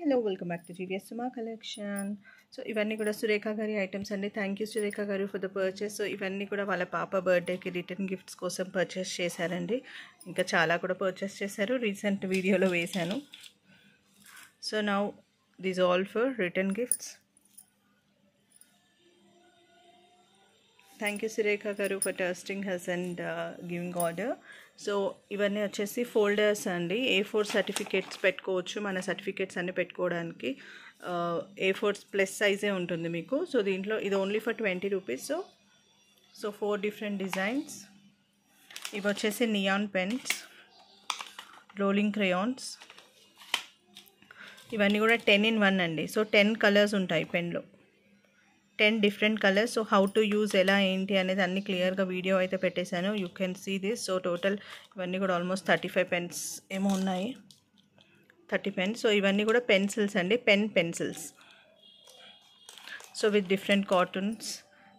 Hello welcome back to GVS Suma collection. So ఇవన్నీ కూడా సురేఖ గారి ఐటమ్స్ అండి. Thank you Surekha garu for the purchase. So ఇవన్నీ కూడా వాళ్ళ పాప బర్త్డేకి రిటర్న్ గిఫ్ట్స్ కోసం పర్చేస్ చేశారండి. ఇంకా చాలా కూడా పర్చేస్ చేశారు, రీసెంట్ వీడియోలో వేశాను. So now these all for return gifts. Thank you Surekha garu for trusting us and giving order. So ఇవన్నీ వచ్చేసి ఫోల్డర్స్ అండి. A4 సర్టిఫికేట్స్ పెట్టుకోవచ్చు, మన సర్టిఫికేట్స్ అన్నీ పెట్టుకోవడానికి. A4 ప్లస్ సైజే ఉంటుంది మీకు. సో దీంట్లో ఇది only for 20 rupees. So 4 different designs. ఇవి వచ్చేసి నియాన్ పెన్స్, రోలింగ్ క్రేయాన్స్. ఇవన్నీ కూడా 10 in 1 అండి. సో 10 కలర్స్ ఉంటాయి పెన్లో, 10 different colours. So how to use ఎలా ఏంటి అనేది అన్ని క్లియర్గా వీడియో అయితే పెట్టేశాను. You can see this. So total ఇవన్నీ కూడా ఆల్మోస్ట్ 35 పెన్స్ ఏమో ఉన్నాయి, 30 పెన్స్. సో ఇవన్నీ కూడా పెన్సిల్స్ అండి, pencils. So with different cottons.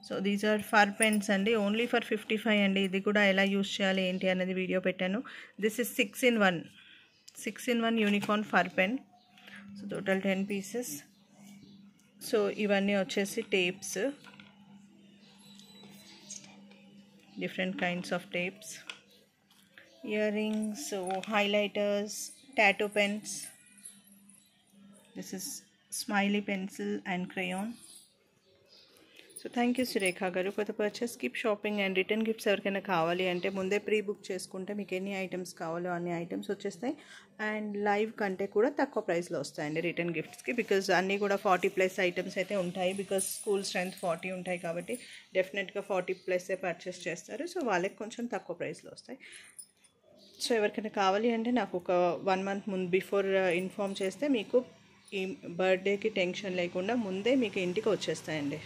So these are for pens అండి, ఓన్లీ ఫర్ 55 అండి. ఇది కూడా ఎలా యూజ్ చేయాలి ఏంటి అనేది వీడియో పెట్టాను. This is 6 in 1 unicorn for pen. So total 10 pieces. So ఇవన్నీ వచ్చేసి tapes, different kinds of tapes, ear rings, so highlighters, tattoo pens. This is smiley pencil and crayon. So thank you Surekha garu for the purchase. Keep shopping. And return gifts ఎవరికైనా కావాలి అంటే ముందే pre book చేసుకుంటే మీకు ఎన్ని items కావాలో అన్ని items వచ్చేస్తాయి. అండ్ లైవ్ కంటే కూడా తక్కువ ప్రైస్లో వస్తాయండి రిటర్న్ గిఫ్ట్స్కి. బికాజ్ అన్నీ కూడా 40+ ఐటమ్స్ అయితే ఉంటాయి. బికాజ్ స్కూల్ స్ట్రెంత్ 40 ఉంటాయి కాబట్టి డెఫినెట్గా 40+ పర్చేస్ చేస్తారు. సో వాళ్ళకి కొంచెం తక్కువ ప్రైస్లో వస్తాయి. సో ఎవరికైనా కావాలి అంటే నాకు ఒక 1 month ముందు బిఫోర్ ఇన్ఫామ్ చేస్తే మీకు ఈ బర్త్డేకి టెన్షన్ లేకుండా ముందే మీకు ఇంటికి వచ్చేస్తాయండి.